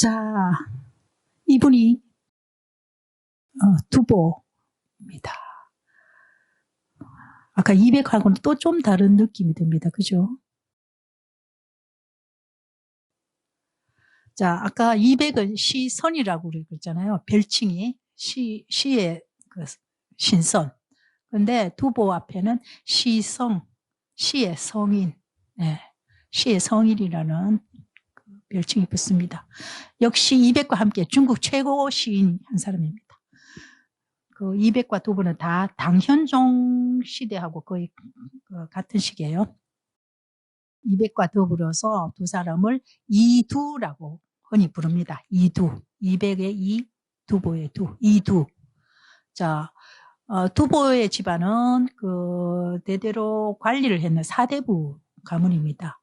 자, 이분이 두보입니다. 아까 200하고는 또 좀 다른 느낌이 듭니다. 그죠? 자, 아까 200은 시선이라고 그랬잖아요. 별칭이 시의 그 신선. 근데 두보 앞에는 시성, 시의 성인, 시의 성인이라는 그 별칭이 붙습니다. 역시 200과 함께 중국 최고 시인 한 사람입니다. 그 200과 두보는 다 당현종 시대하고 거의 같은 시기예요. 200과 더불어서 두 사람을 이두라고 흔히 부릅니다. 이두. 200의 이, 두보의 두. 이두. 자, 두보의 집안은 대대로 관리를 했는 사대부 가문입니다.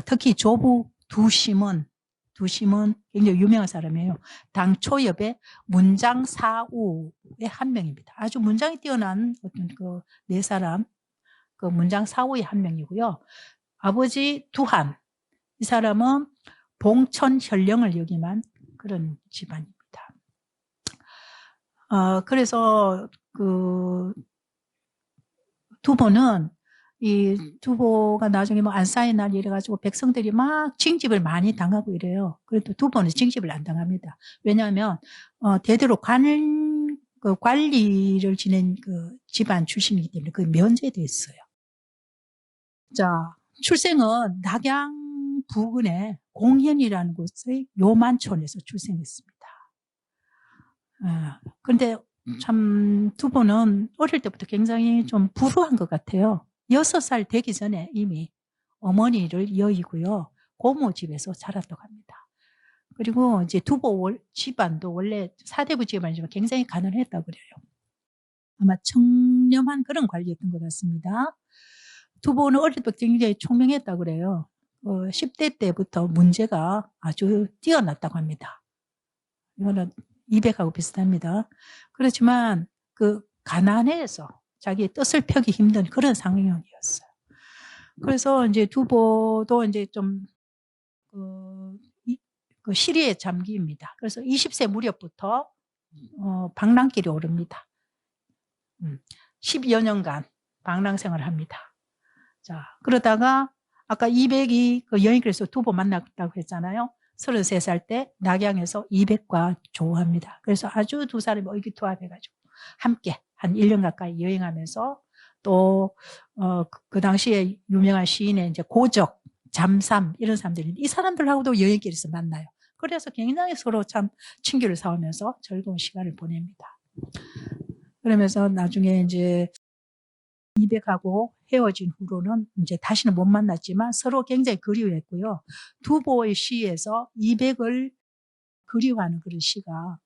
특히 조부 두심은 굉장히 유명한 사람이에요. 당 초엽의 문장사우의 한 명입니다. 아주 문장이 뛰어난 어떤 네 사람, 그 문장사우의 한 명이고요. 아버지 두한, 이 사람은 봉천현령을 역임한 그런 집안입니다. 그래서 두보는 이 두보가 나중에 뭐 안사의 날 이래가지고 백성들이 막 징집을 많이 당하고 이래요. 그래도 두보는 징집을 안 당합니다. 왜냐하면 대대로 관리를 지낸 그 집안 출신이기 때문에 그 면제돼 있어요. 자, 출생은 낙양 부근의 공현이라는 곳의 요만촌에서 출생했습니다. 그런데 참 두보는 어릴 때부터 굉장히 좀 불우한 것 같아요. 6살 되기 전에 이미 어머니를 여의고요. 고모 집에서 자랐다고 합니다. 그리고 이제 두보 집안도 원래 사대부 집안이지만 굉장히 가난했다고 그래요. 아마 청렴한 그런 관리였던 것 같습니다. 두보는 어릴 때부터 굉장히 총명했다고 그래요. 10대 때부터 문제가 아주 뛰어났다고 합니다. 이거는 200하고 비슷합니다. 그렇지만 가난해서 자기의 뜻을 펴기 힘든 그런 상황이었어요. 그래서 이제 두보도 이제 좀 시리에 잠깁니다. 그래서 20세 무렵부터 방랑길에 오릅니다. 10여 년간 방랑 생활을 합니다. 자, 그러다가 아까 200이 그 여행길에서 두보 만났다고 했잖아요. 33살 때 낙양에서 200과 조우합니다. 그래서 아주 두 사람이 의기투합해가지고 함께 한 1년 가까이 여행하면서 또 그 당시에 유명한 시인의 이제 고적, 잠삼 이런 사람들이 이 사람들하고도 여행길에서 만나요. 그래서 굉장히 서로 참 친교를 쌓으면서 즐거운 시간을 보냅니다. 그러면서 나중에 이제 200하고 헤어진 후로는 이제 다시는 못 만났지만 서로 굉장히 그리워했고요. 두보의 시에서 200을 그리워하는 그런 시가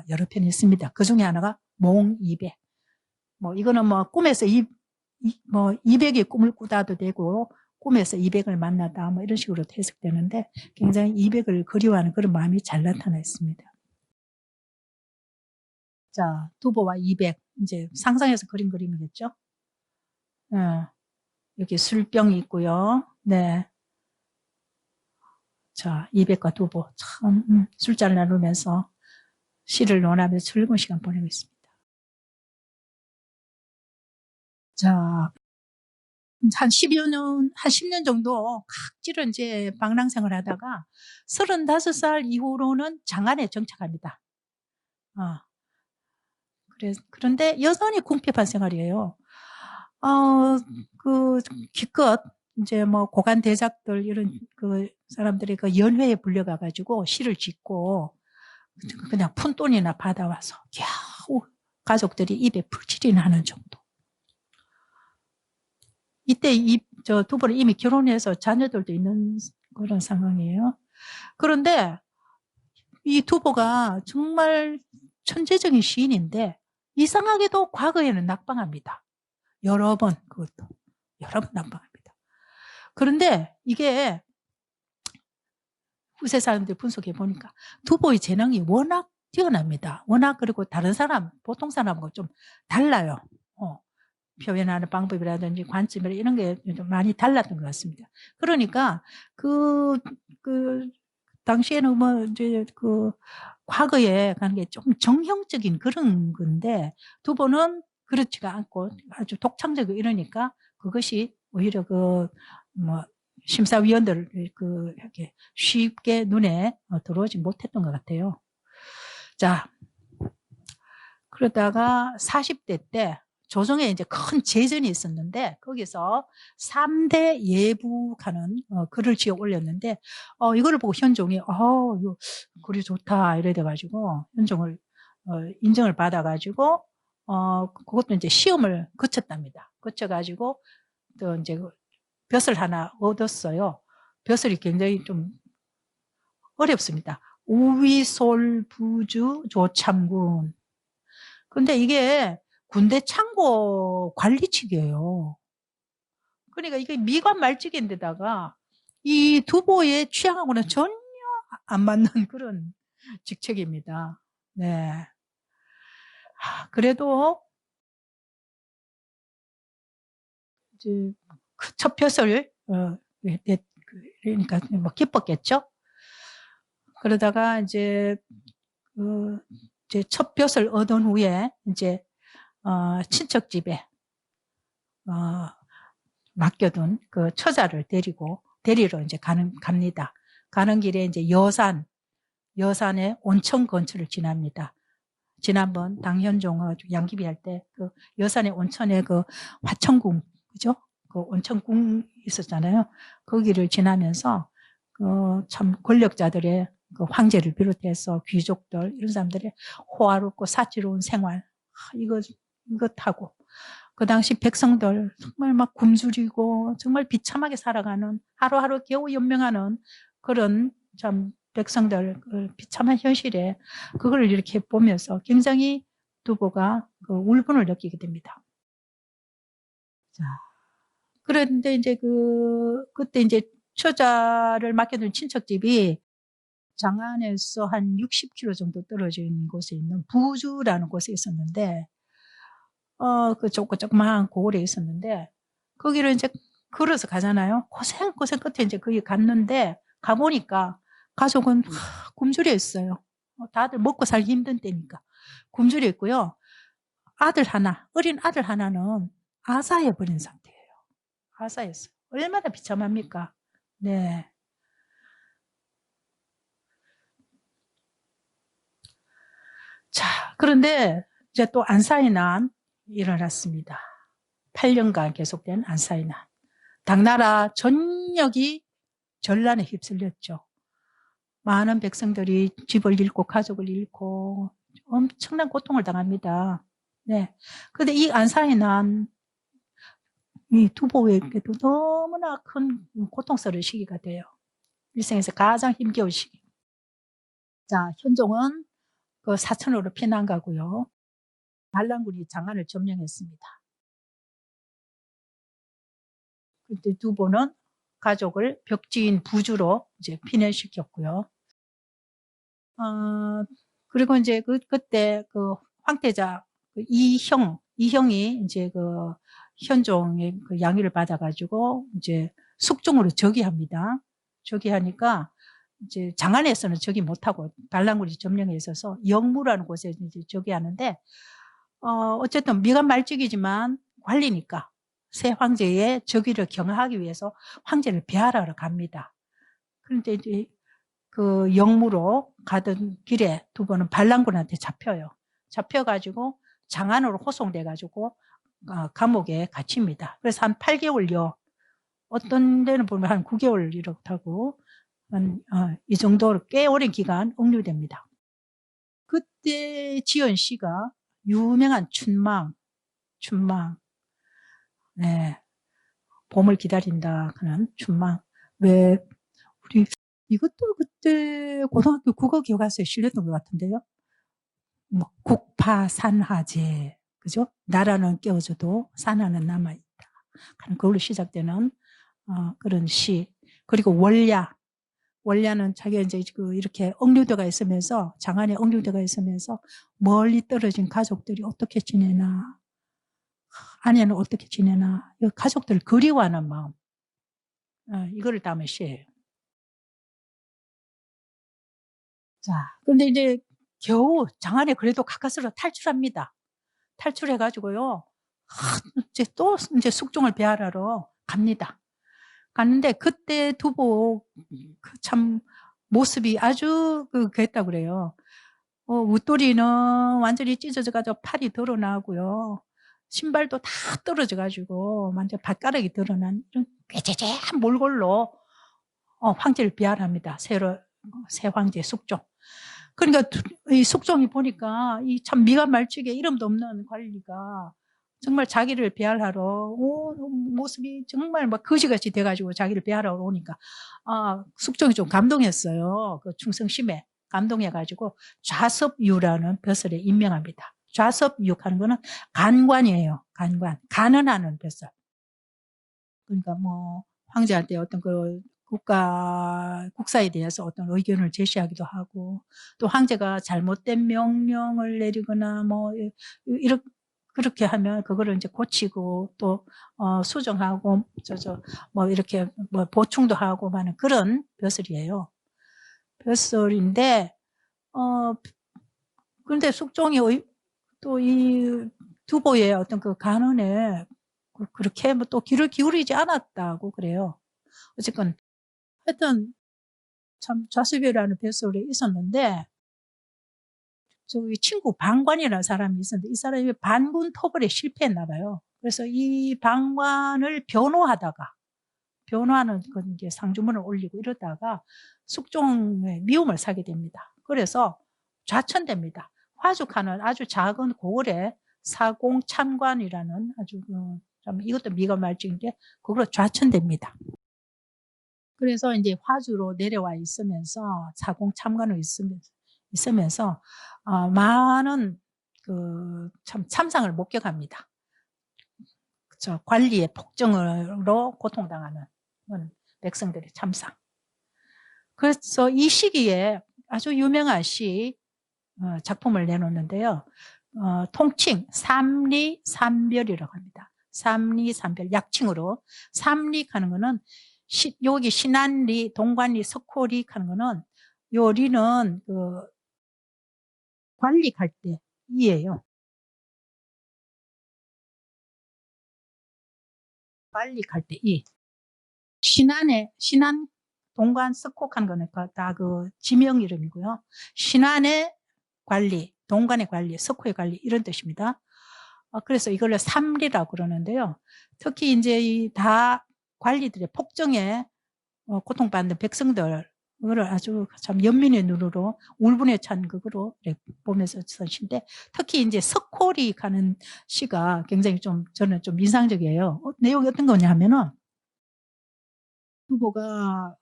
여러 편 있습니다. 그 중에 하나가 몽200. 뭐 이거는 뭐 꿈에서 200의 꿈을 꾸다도 되고 꿈에서 200을 만나다 뭐 이런 식으로 해석되는데 굉장히 200을 그리워하는 그런 마음이 잘 나타나 있습니다. 자, 두보와 200 이제 상상해서 그린 그림이겠죠? 여기 술병이 있고요. 네. 자, 200과 두보 참 술자를 나누면서 시를 논하면서 즐거운 시간 보내고 있습니다. 자, 한 10년 정도 각지로 이제 방랑생활 하다가 35살 이후로는 장안에 정착합니다. 그런데 여전히 궁핍한 생활이에요. 기껏 이제 뭐 고관 대작들 이런 사람들이 연회에 불려가가지고 시를 짓고 그냥 푼돈이나 받아와서 겨우 가족들이 입에 풀칠이나 하는 정도. 이때 저 두부는 이미 결혼해서 자녀들도 있는 그런 상황이에요. 그런데 이 두부가 정말 천재적인 시인인데 이상하게도 과거에는 낙방합니다. 여러 번 낙방합니다. 그런데 이게 후세 사람들 분석해 보니까 두보의 재능이 워낙 뛰어납니다. 워낙 그리고 다른 사람, 보통 사람하고 좀 달라요. 표현하는 방법이라든지 관점이라 이런 게 좀 많이 달랐던 것 같습니다. 그러니까 당시에는 뭐 이제 그 과거에 가는 게 좀 정형적인 그런 건데 두보는 그렇지가 않고 아주 독창적이고 이러니까 그것이 오히려 그 뭐 심사위원들 그 이렇게 쉽게 눈에 들어오지 못했던 것 같아요. 자, 그러다가 40대 때 조정에 이제 큰 재전이 있었는데 거기서 3대 예부하는 글을 지어 올렸는데 이거를 보고 현종이 이거 글이 좋다 이래 돼가지고 현종을 인정을 받아가지고 그것도 이제 시험을 거쳤답니다. 거쳐가지고 또 이제 벼슬 하나 얻었어요. 벼슬이 굉장히 좀 어렵습니다. 우위솔부주 조참군. 근데 이게 군대 창고 관리직이에요. 그러니까 이게 미관 말직인데다가 이 두보의 취향하고는 전혀 안 맞는 그런 직책입니다. 네. 그래도 이제 첫 벼슬, 그러니까 뭐 기뻤겠죠? 그러다가 이제 첫 벼슬 얻은 후에 이제 친척 집에 맡겨둔 그 처자를 데리러 이제 갑니다. 가는 길에 이제 여산의 온천 근처를 지납니다. 지난번 당현종 양귀비 할 때 그 여산의 온천에 그 화천궁, 그죠? 그 온천궁 있었잖아요. 거기를 지나면서 참 권력자들의 그 황제를 비롯해서 귀족들 이런 사람들의 호화롭고 사치로운 생활 이거 타고 그 당시 백성들 정말 막 굶주리고 정말 비참하게 살아가는 하루하루 겨우 연명하는 그런 참 백성들 그 비참한 현실에 그걸 이렇게 보면서 굉장히 두보가 그 울분을 느끼게 됩니다. 자, 그런데 이제 그때 이제 처자를 맡겨둔 친척집이 장안에서 한 60km 정도 떨어진 곳에 있는 부주라는 곳에 있었는데, 그 조그마한 고을에 있었는데, 거기를 이제 걸어서 가잖아요. 고생 끝에 이제 거기 갔는데, 가보니까 가족은 굶주려 있어요. 다들 먹고 살기 힘든 때니까. 굶주려 있고요. 어린 아들 하나는 아사해버린 상태예요. 아사했어요. 얼마나 비참합니까? 네. 자, 그런데 이제 또 안사의 난 일어났습니다. 8년간 계속된 안사의 난. 당나라 전역이 전란에 휩쓸렸죠. 많은 백성들이 집을 잃고 가족을 잃고 엄청난 고통을 당합니다. 네. 그런데 이 안사의 난, 이 두보에게도 너무나 큰 고통스러운 시기가 돼요. 일생에서 가장 힘겨운 시기. 자, 현종은 그 사천으로 피난 가고요. 반란군이 장안을 점령했습니다. 그때 두보는 가족을 벽지인 부주로 이제 피난시켰고요. 그리고 이제 그때 그 황태자 이형이 이제 그 현종의 그 양위를 받아가지고 이제 숙종으로 즉위합니다. 즉위하니까 이제 장안에서는 즉위 못하고 반란군이 점령해 있어서 영무라는 곳에 이제 즉위하는데 어쨌든 미간 말직이지만 관리니까 새 황제의 즉위를 경하기 위해서 황제를 배하러 갑니다. 그런데 이제 그 영무로 가던 길에 두보는 반란군한테 잡혀요. 잡혀가지고 장안으로 호송돼가지고 감옥에 갇힙니다. 그래서 한 8개월여, 어떤 데는 보면 한 9개월 이렇게 하고 이 정도로 꽤 오랜 기간 억류됩니다. 그때 지은 시가 유명한 춘망. 네. 봄을 기다린다 하는 춘망. 왜 우리 이것도 그때 고등학교 국어 교과서에 실렸던 것 같은데요. 뭐 국파산하제, 그죠? 나라는 깨어져도 산하는 남아있다. 그걸로 시작되는 그런 시. 그리고 원야는 자기가 이제 이렇게 억류대가 있으면서 장안에 억류대가 있으면서 멀리 떨어진 가족들이 어떻게 지내나, 아내는 어떻게 지내나, 가족들 그리워하는 마음, 이거를 담은 시예요. 자, 그런데 이제 겨우 장안에 그래도 가까스로 탈출합니다. 탈출해가지고요. 이제 숙종을 배하러 갑니다. 갔는데 그때 두보 참 모습이 아주 그랬다고 그래요. 웃돌이는 완전히 찢어져가지고 팔이 드러나고요. 신발도 다 떨어져가지고 완전 발가락이 드러난 이런 꾀재재한 몰골로 황제를 비하합니다. 새 황제 숙종. 그러니까 이 숙종이 보니까 이 참 미가 말죽에 이름도 없는 관리가 정말 자기를 배할하러 모습이 정말 막 거지같이 돼가지고 자기를 배할하러 오니까 숙종이 좀 감동했어요. 그 충성심에 감동해가지고 좌섭유라는 벼슬에 임명합니다. 좌섭유 하는 거는 간관이에요. 간은 하는 벼슬. 그러니까 뭐 황제한테 어떤 그 국사에 대해서 어떤 의견을 제시하기도 하고, 또 황제가 잘못된 명령을 내리거나 뭐 그렇게 하면 그거를 이제 고치고 또 수정하고 뭐 이렇게 뭐 보충도 하고 하는 그런 벼슬이에요. 벼슬인데 그런데 숙종이 또 이 두보의 어떤 그 간언에 그렇게 뭐 또 귀를 기울이지 않았다고 그래요. 어쨌건 하여튼 참 좌수비라는 벼슬이 있었는데, 저기 친구 방관이라는 사람이 있었는데 이 사람이 반군 토벌에 실패했나 봐요. 그래서 이 방관을 변호하는 건 이제 상주문을 올리고 이러다가 숙종의 미움을 사게 됩니다. 그래서 좌천됩니다. 화죽하는 아주 작은 고을에 사공참관이라는 아주 참 이것도 미가 말증인데 그걸로 좌천됩니다. 그래서 이제 화주로 내려와 있으면서 사공참관으로 있으면서 많은 참상을 목격합니다. 그쵸? 관리의 폭정으로 고통당하는 백성들의 참상. 그래서 이 시기에 아주 유명한 작품을 내놓는데요. 통칭 삼리삼별이라고 합니다. 삼리삼별, 약칭으로. 삼리 하는 거는 여기 신안리, 동관리, 석호리 하는 거는 요 리는 관리할 때 이에요. 관리할 때 이. 신안, 동관, 석호 하는 거는 다 지명 이름이고요. 신안의 관리, 동관의 관리, 석호의 관리 이런 뜻입니다. 그래서 이걸 삼리라고 그러는데요. 특히 이제 다 관리들의 폭정에 고통받는 백성들을 아주 참 연민의 눈으로 울분에 찬 그거로 보면서 쓰신데, 특히 이제 석호리 가는 시가 굉장히 저는 좀 인상적이에요. 내용이 어떤 거냐 하면은 두보가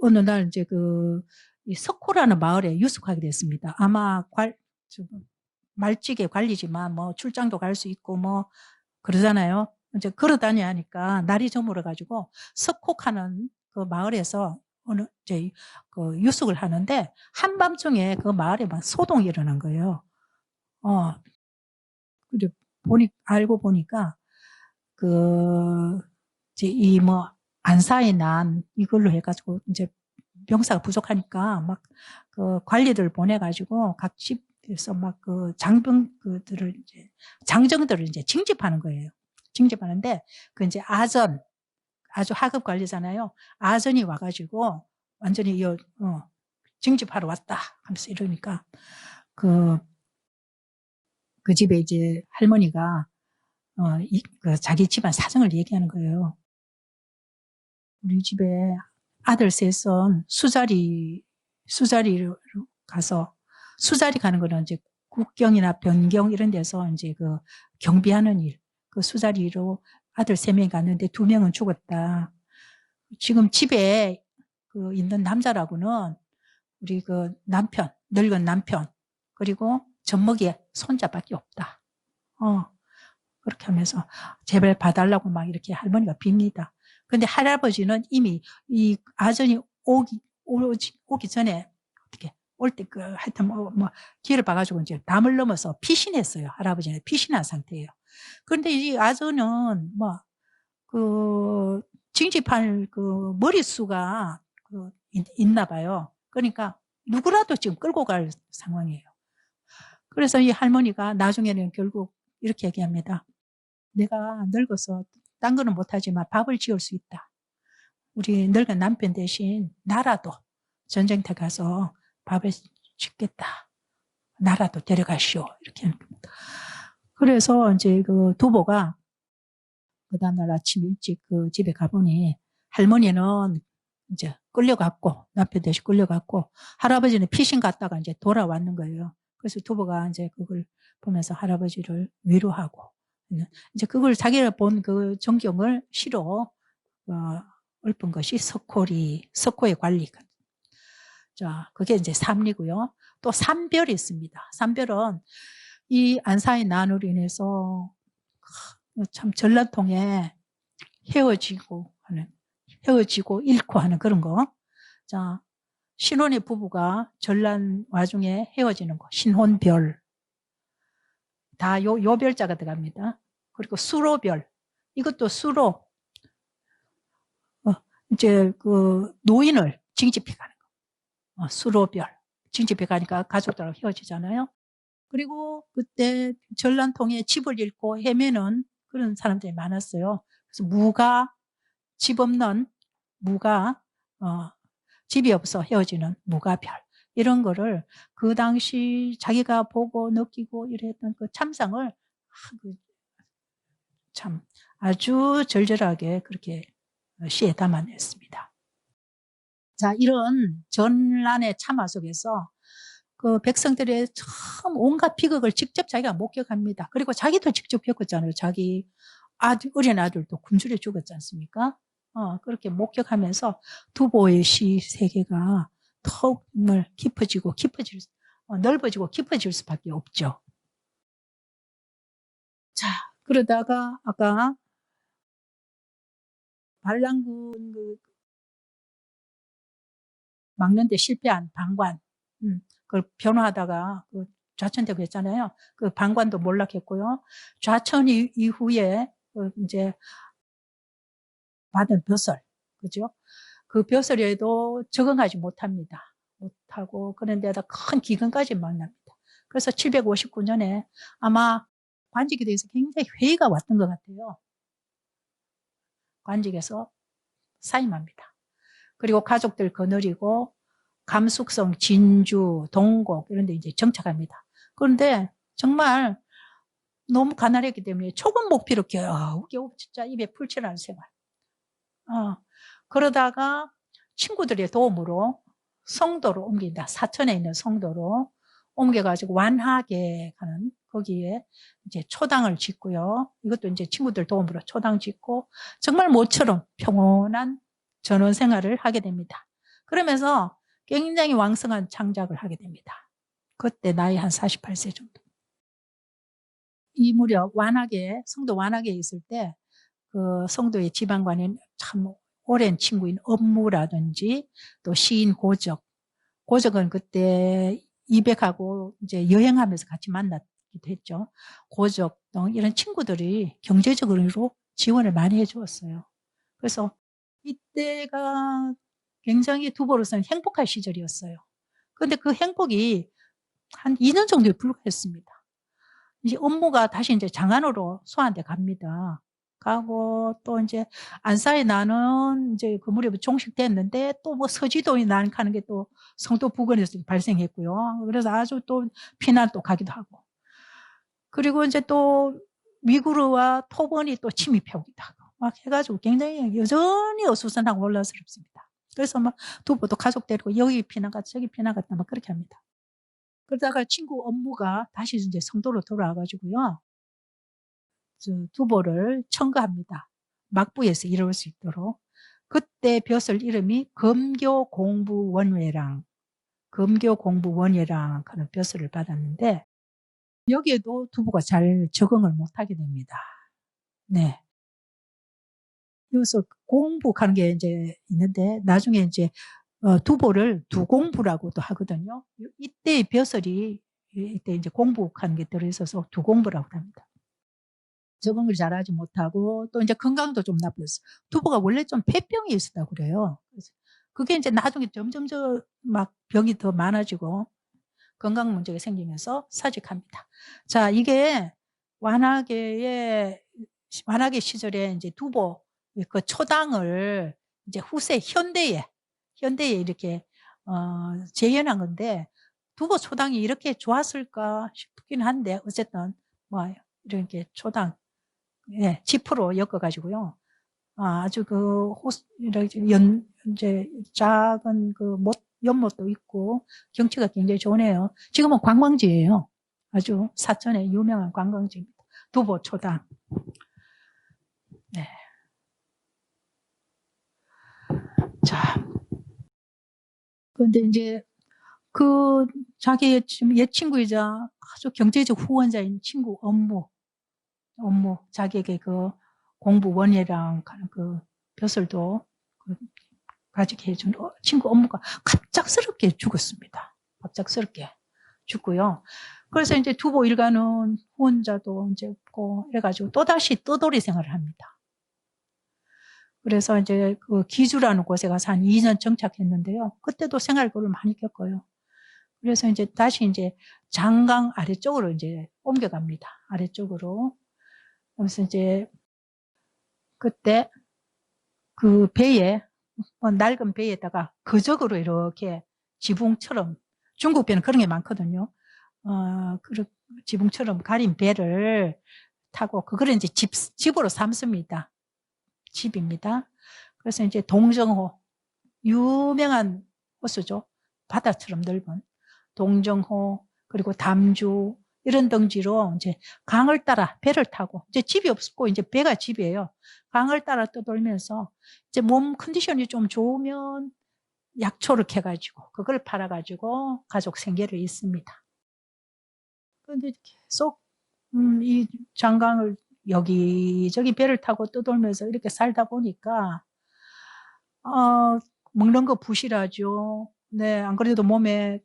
어느 날 이제 이 석호라는 마을에 유숙하게 됐습니다. 아마 말직의 관리지만 뭐 출장도 갈 수 있고 뭐 그러잖아요. 이제 걸어다녀야 하니까 날이 저물어가지고 석호하는 그 마을에서 이제 유숙을 하는데 한밤중에 그 마을에 막 소동이 일어난 거예요. 알고 보니까 이제 이 뭐 안사의 난 이걸로 해가지고 이제 병사가 부족하니까 막 관리들 보내가지고 각 집에서 막 장정들을 이제 징집하는 거예요. 징집하는데 이제 아주 하급 관리잖아요. 아전이 와가지고 완전히 징집하러 왔다 하면서 이러니까 그 집에 이제 할머니가 자기 집안 사정을 얘기하는 거예요. 우리 집에 아들 셋은 수자리로 가서, 수자리 가는 거는 이제 국경이나 변경 이런 데서 이제 경비하는 일, 수자리로 아들 3명이 갔는데 2명은 죽었다. 지금 집에 있는 남자라고는 우리 남편, 늙은 남편, 그리고 젖먹이 손자밖에 없다. 그렇게 하면서 제발 봐달라고 막 이렇게 할머니가 빕니다. 근데 할아버지는 이미 이 아전이 오기 전에 어떻게 올 때 하여튼 뭐 기회를 봐가지고 이제 담을 넘어서 피신했어요. 할아버지는 피신한 상태예요. 그런데 이 아전은 징집할 머릿수가 있나 봐요. 그러니까 누구라도 지금 끌고 갈 상황이에요. 그래서 이 할머니가 나중에는 결국 이렇게 얘기합니다. 내가 늙어서 딴 거는 못하지만 밥을 지을 수 있다. 우리 늙은 남편 대신 나라도 전쟁터 가서 밥을 짓겠다. 나라도 데려가시오. 이렇게 합니다. 그래서 이제 그 두보가 그 다음날 아침 일찍 그 집에 가보니 할머니는 이제 끌려갔고 남편 대신 끌려갔고 할아버지는 피신 갔다가 이제 돌아왔는 거예요. 그래서 두보가 이제 그걸 보면서 할아버지를 위로하고 이제 그걸 자기가 본 그 전경을 시로 읊은 것이 석호의 관리. 자, 그게 이제 삼리고요. 또 삼별이 있습니다. 삼별은 이 안사의 난으로 인해서 참 전란통에 헤어지고 잃고 하는 그런 거. 자, 신혼의 부부가 전란 와중에 헤어지는 거. 신혼별. 다 요 별자가 들어갑니다. 그리고 수로별. 이것도 수로. 이제 그 노인을 징집해 가는 거. 수로별. 징집해 가니까 가족들하고 헤어지잖아요. 그리고 그때 전란통에 집을 잃고 헤매는 그런 사람들이 많았어요. 그래서 무가, 집 없는 무가, 집이 없어 헤어지는 무가별. 이런 거를 그 당시 자기가 보고 느끼고 이랬던 그 참상을 참 아주 절절하게 그렇게 시에 담아냈습니다. 자, 이런 전란의 참화 속에서 그 백성들의 참 온갖 비극을 직접 자기가 목격합니다. 그리고 자기도 직접 겪었잖아요. 자기 어린 아들도 굶주려 죽었지 않습니까? 그렇게 목격하면서 두보의 시 세계가 더욱 깊어지고 넓어지고 깊어질 수밖에 없죠. 자, 그러다가 아까 반란군 막는데 실패한 방관, 그걸 변호하다가 좌천되고 했잖아요. 그 방관도 몰락했고요. 좌천 이후에 이제 받은 벼슬, 그죠? 그 벼슬에도 적응하지 못합니다. 못하고 그런 데다 큰 기근까지 만납니다. 그래서 759년에 아마 관직에 대해서 굉장히 회의가 왔던 것 같아요. 관직에서 사임합니다. 그리고 가족들 거느리고 감숙성, 진주, 동곡 이런 데 이제 정착합니다. 그런데 정말 너무 가난했기 때문에 초급 목표로 겨우겨우 진짜 입에 풀칠하는 생활. 그러다가 친구들의 도움으로 성도로 옮긴다. 사천에 있는 성도로 옮겨가지고 완하게 가는 거기에 이제 초당을 짓고요. 이것도 이제 친구들 도움으로 초당 짓고 정말 모처럼 평온한 전원 생활을 하게 됩니다. 그러면서 굉장히 왕성한 창작을 하게 됩니다. 그때 나이 한 48세 정도. 이 무렵 성도 완하게 있을 때 그 성도의 지방관인 참 오랜 친구인 업무라든지 또 시인 고적은 그때 이백하고 이제 여행하면서 같이 만났기도 했죠. 고적 등 이런 친구들이 경제적으로 지원을 많이 해주었어요. 그래서 이때가 굉장히 두보로서는 행복한 시절이었어요. 그런데 그 행복이 한 2년 정도에 불과했습니다. 이제 업무가 다시 이제 장안으로 소환돼 갑니다. 가고 또 이제 안사에 나는 이제 그 무렵에 종식됐는데 또 뭐 서지도에 난가는 게 또 성도 부근에서 발생했고요. 그래서 아주 또 피난 또 가기도 하고. 그리고 이제 또 위구르와 토번이 또 침입해 오기도 하고 막 해가지고 굉장히 여전히 어수선하고 혼란스럽습니다. 그래서 막 두보도 가족 데리고 여기 피난 갔다 저기 피난 갔다 막 그렇게 합니다. 그러다가 친구 업무가 다시 이제 성도로 돌아와가지고요. 두보를 청구합니다. 막부에서 이룰 수 있도록. 그때 벼슬 이름이 검교공부원회랑 하는 벼슬을 받았는데 여기에도 두보가 잘 적응을 못하게 됩니다. 네. 여기서 공부하는 게 이제 있는데 나중에 이제 두보를 두공부라고도 하거든요. 이때 벼슬이 이때 이제 공부하는 게 들어있어서 두공부라고 합니다. 적응을 잘하지 못하고 또 이제 건강도 좀 나빴어. 두보가 원래 좀 폐병이 있었다고 그래요. 그래서 그게 이제 나중에 점점 막 병이 더 많아지고 건강 문제가 생기면서 사직합니다. 자, 이게 완화계 시절에 이제 두보 그 초당을 이제 후세 현대에 이렇게 재현한 건데, 두보 초당이 이렇게 좋았을까 싶긴 한데, 어쨌든 뭐 이렇게 초당 지프로 엮어가지고요. 아주 이렇게 이제 작은 연못도 있고 경치가 굉장히 좋네요. 지금은 관광지예요. 아주 사천의 유명한 관광지입니다. 두보 초당. 네. 자, 그런데 이제 자기의 옛 친구이자 아주 경제적 후원자인 친구 업무 자기에게 공부 원예랑 벼슬도 가지게 해준 친구 업무가 갑작스럽게 죽었습니다. 갑작스럽게 죽고요. 그래서 이제 두보 일가는 후원자도 이제 없고 이래가지고 또다시 떠돌이 생활을 합니다. 그래서 이제 기주라는 곳에 가서 한 2년 정착했는데요. 그때도 생활고를 많이 겪어요. 그래서 이제 다시 이제 장강 아래쪽으로 이제 옮겨갑니다. 아래쪽으로. 그래서 이제 그때 배에, 낡은 배에다가 거적으로 이렇게 지붕처럼, 중국 배는 그런 게 많거든요. 지붕처럼 가린 배를 타고, 그거를 이제 집으로 삼습니다. 집입니다. 그래서 이제 동정호, 유명한 호수죠. 바다처럼 넓은 동정호, 그리고 담주, 이런 덩지로 이제 강을 따라 배를 타고, 이제 집이 없고 이제 배가 집이에요. 강을 따라 떠돌면서 이제 몸 컨디션이 좀 좋으면 약초를 캐가지고 그걸 팔아가지고 가족 생계를 잇습니다. 그런데 계속 이 장강을 여기저기 배를 타고 떠돌면서 이렇게 살다 보니까 먹는 거 부실하죠. 네, 안 그래도 몸에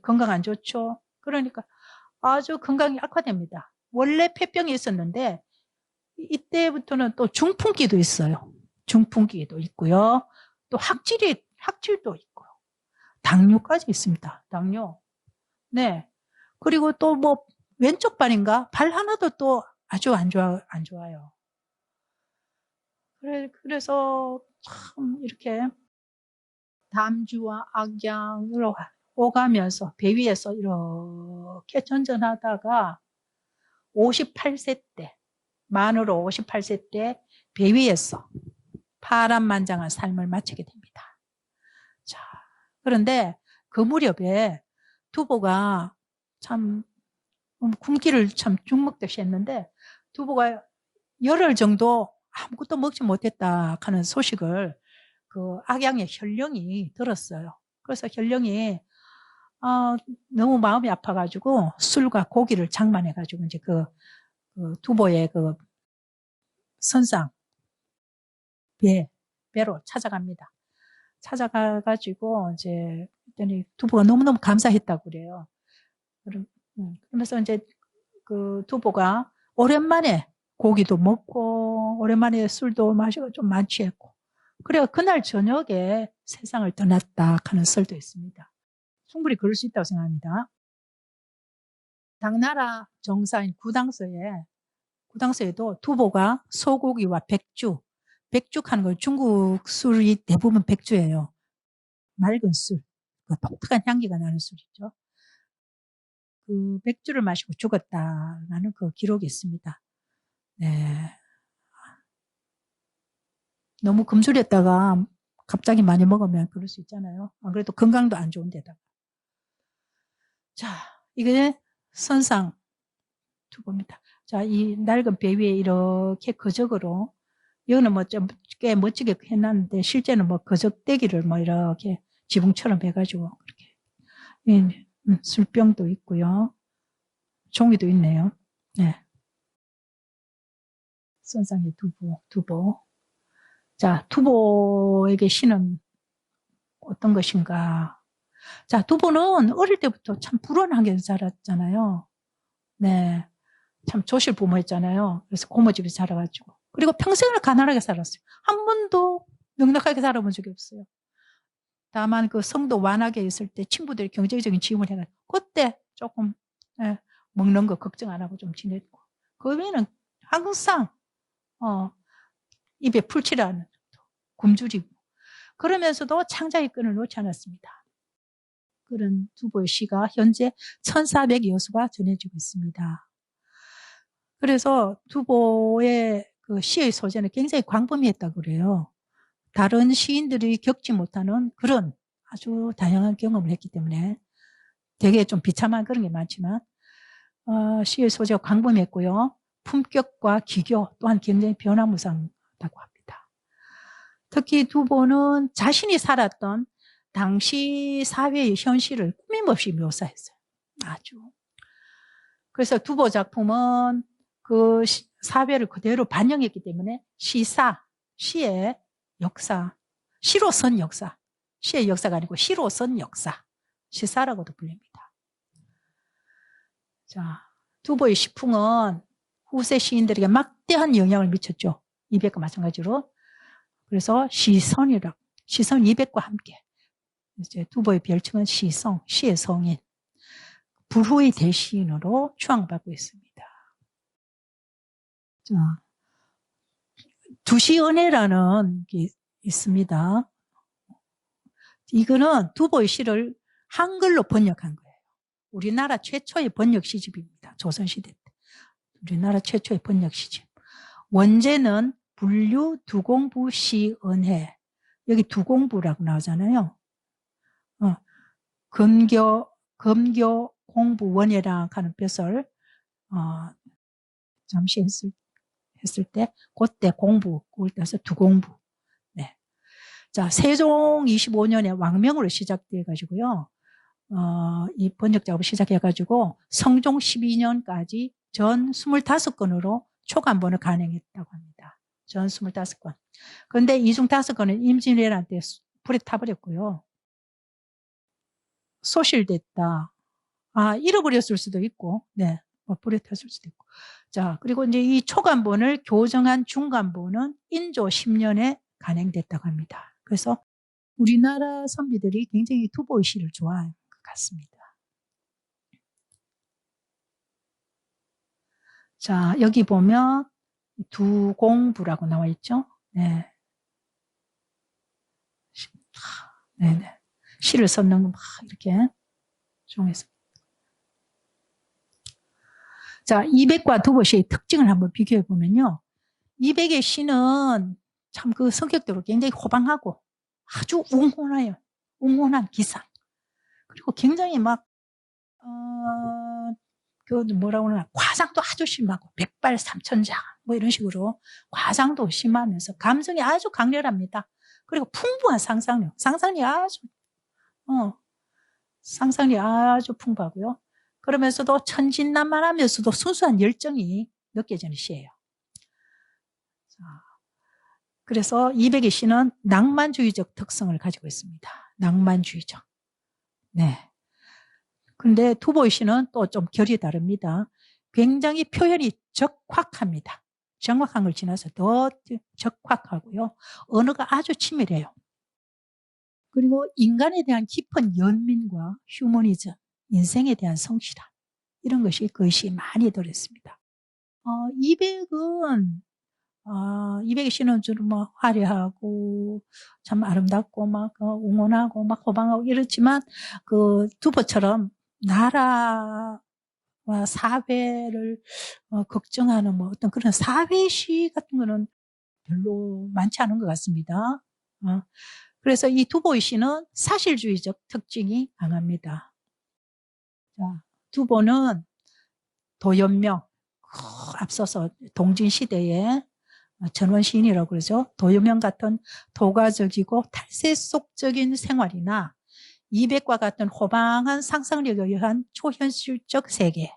건강 안 좋죠. 그러니까 아주 건강이 악화됩니다. 원래 폐병이 있었는데 이때부터는 또 중풍기도 있어요. 중풍기도 있고요. 또 학질도 있고요. 당뇨까지 있습니다. 당뇨. 네. 그리고 또 뭐 왼쪽 발인가? 발 하나도 또 아주 안 좋아요. 그래서 참 이렇게 담주와 악양으로 오가면서 배 위에서 이렇게 전전하다가 58세 때, 만으로 58세 때 배 위에서 파란만장한 삶을 마치게 됩니다. 자, 그런데 그 무렵에 두보가 참 굶기를 참 죽먹듯이 했는데, 두보가 열흘 정도 아무것도 먹지 못했다 하는 소식을 악양의 현령이 들었어요. 그래서 현령이 너무 마음이 아파가지고 술과 고기를 장만해가지고 이제 두보의 선상 배로 찾아갑니다. 찾아가가지고 이제 그랬더니 두보가 너무너무 감사했다고 그래요. 그러면서 이제 두보가 오랜만에 고기도 먹고 오랜만에 술도 마시고 좀 만취했고, 그래야 그날 저녁에 세상을 떠났다 하는 설도 있습니다. 충분히 그럴 수 있다고 생각합니다. 당나라 정사인 구당서에도 두보가 소고기와 백죽하는 걸, 중국 술이 대부분 백주예요. 맑은 술, 독특한 향기가 나는 술이죠. 백주를 마시고 죽었다라는 기록이 있습니다. 네. 너무 금술했다가 갑자기 많이 먹으면 그럴 수 있잖아요. 안 그래도 건강도 안 좋은데다가. 자, 이게 선상 두보입니다. 자, 이 낡은 배 위에 이렇게 거적으로, 여기는 뭐 좀 꽤 멋지게 해놨는데 실제는 뭐 거적대기를 뭐 이렇게 지붕처럼 해가지고 그렇게 술병도 있고요. 종이도 있네요. 네. 선상의 두보. 자, 두보에게 신은 어떤 것인가? 자, 두보는 어릴 때부터 참 불안하게 자랐잖아요. 네. 참 조실 부모였잖아요. 그래서 고모집에 자라가지고. 그리고 평생을 가난하게 살았어요. 한 번도 넉넉하게 살아본 적이 없어요. 다만 그 성도 완하게 있을 때 친구들이 경제적인 지원을 해가지고 그때 조금 먹는 거 걱정 안 하고 좀 지냈고 그 외에는 항상 입에 풀칠하는 굶주리고 그러면서도 창자의 끈을 놓지 않았습니다. 그런 두보의 시가 현재 1400여 수가 전해지고 있습니다. 그래서 두보의 그 시의 소재는 굉장히 광범위했다고 그래요. 다른 시인들이 겪지 못하는 그런 아주 다양한 경험을 했기 때문에 되게 좀 비참한 그런 게 많지만 시의 소재가 광범위했고요. 품격과 기교 또한 굉장히 변화무쌍하다고 합니다. 특히 두보는 자신이 살았던 당시 사회의 현실을 꾸밈없이 묘사했어요. 아주. 그래서 두보 작품은 그 사회를 그대로 반영했기 때문에 시의 역사, 시로선 역사, 시의 역사가 아니고 시로선 역사, 시사라고도 불립니다. 자, 두보의 시풍은 후세 시인들에게 막대한 영향을 미쳤죠. 이백과 마찬가지로. 그래서 시선 200과 함께. 이제 두보의 별칭은 시성, 시의 성인, 불후의 대시인으로 추앙받고 있습니다. 자, 두시은혜라는 게 있습니다. 이거는 두보의 시를 한글로 번역한 거예요. 우리나라 최초의 번역 시집입니다. 조선시대 때. 우리나라 최초의 번역 시집. 원제는 분류 두공부 시은혜. 여기 두공부라고 나오잖아요. 검교 공부 원예랑 하는 벼슬, 잠시 했을 때, 그때 공부, 그걸 따서 두공부. 네. 자, 세종 25년에 왕명으로 시작돼 가지고요. 이 번역 작업을 시작해 가지고 성종 12년까지 전 25건으로 초간본을 간행했다고 합니다. 전 25건. 그런데 이 중 5건은 임진왜란 때 불에 타버렸고요. 소실됐다. 잃어버렸을 수도 있고, 네, 불에 탔을 수도 있고. 자, 그리고 이제 이 초간본을 교정한 중간본은 인조 10년에 간행됐다고 합니다. 그래서 우리나라 선비들이 굉장히 두보의 시를 좋아하는 것 같습니다. 자, 여기 보면 두공부라고 나와 있죠. 네. 네네. 시를 썼는 거 막 이렇게 종해서. 자, 이백과 두보시의 특징을 한번 비교해 보면요. 이백의 시는 참 그 성격대로 굉장히 호방하고 아주 웅혼해요. 웅혼한 기상. 그리고 굉장히 막, 그 뭐라고 하나, 과장도 아주 심하고, 백발삼천장, 뭐 이런 식으로 과장도 심하면서 감성이 아주 강렬합니다. 그리고 풍부한 상상력. 상상력이 아주 풍부하고요. 그러면서도 천진난만하면서도 순수한 열정이 느껴지는 시예요. 자, 그래서 이백의 시는 낭만주의적 특성을 가지고 있습니다. 낭만주의적. 네. 근데 두보의 시는 또 좀 결이 다릅니다. 굉장히 표현이 적확합니다. 정확한 걸 지나서 더 적확하고요. 언어가 아주 치밀해요. 그리고 인간에 대한 깊은 연민과 휴머니즘, 인생에 대한 성실함, 이런 것이 그 시에 많이 들어있습니다. 이백의 시는 좀 뭐 화려하고 참 아름답고 막 웅원하고 막 호방하고 이렇지만 그 두보처럼 나라와 사회를 걱정하는 뭐 어떤 그런 사회시 같은 거는 별로 많지 않은 것 같습니다. 그래서 이 두보의 시는 사실주의적 특징이 강합니다. 자, 두보는 도연명, 앞서서 동진시대에 전원시인이라고 그러죠. 도연명 같은 도가적이고 탈세속적인 생활이나 이백과 같은 호방한 상상력에 의한 초현실적 세계.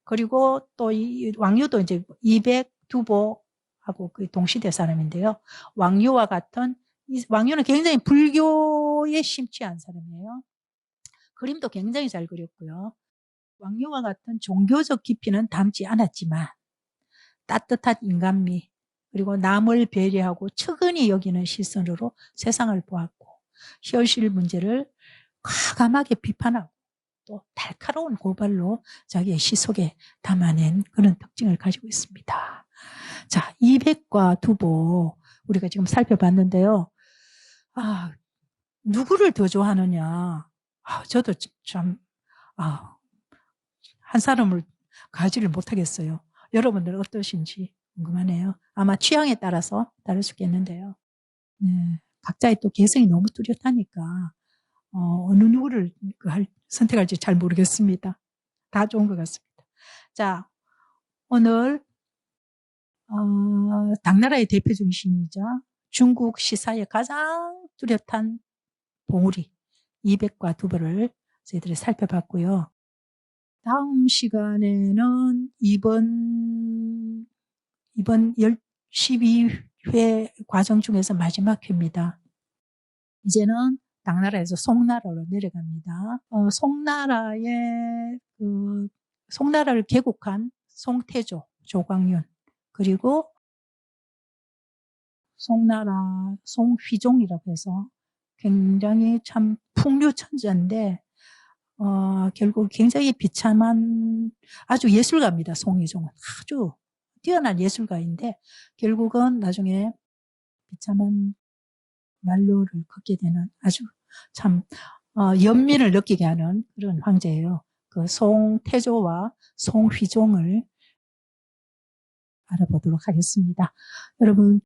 그리고 또 이 왕유도 이제 이백, 두보하고 그 동시대 사람인데요. 왕유와 같은, 왕유는 굉장히 불교에 심취한 사람이에요. 그림도 굉장히 잘 그렸고요. 왕유와 같은 종교적 깊이는 담지 않았지만 따뜻한 인간미, 그리고 남을 배려하고 측은히 여기는 시선으로 세상을 보았고 현실 문제를 과감하게 비판하고 또 날카로운 고발로 자기의 시 속에 담아낸 그런 특징을 가지고 있습니다. 자, 이백과 두보 우리가 지금 살펴봤는데요. 누구를 더 좋아하느냐? 저도 참 한 사람을 가지를 못하겠어요. 여러분들 어떠신지 궁금하네요. 아마 취향에 따라서 다를 수 있겠는데요. 네, 각자의 또 개성이 너무 뚜렷하니까 어느 누구를 선택할지 잘 모르겠습니다. 다 좋은 것 같습니다. 자, 오늘 당나라의 대표적인 신이자 중국 시사의 가장 뚜렷한 봉우리 이백과 두보를 저희들이 살펴봤고요. 다음 시간에는 이번 12회 과정 중에서 마지막 회입니다. 이제는 당나라에서 송나라로 내려갑니다. 송나라를 개국한 송태조, 조광윤, 그리고 송나라 송휘종이라고 해서 굉장히 참 풍류천자인데 결국 굉장히 비참한 아주 예술가입니다. 송휘종은 아주 뛰어난 예술가인데 결국은 나중에 비참한 난로를 걷게 되는 아주 참 연민을 느끼게 하는 그런 황제예요. 그 송태조와 송휘종을 알아보도록 하겠습니다. 여러분,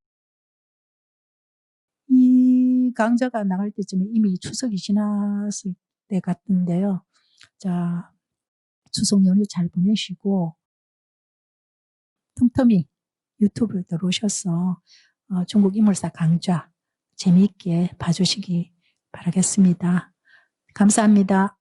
이 강좌가 나갈 때쯤에 이미 추석이 지났을 때 같은데요. 자, 추석 연휴 잘 보내시고 틈틈이 유튜브에 들어오셔서 중국 인물사 강좌 재미있게 봐주시기 바라겠습니다. 감사합니다.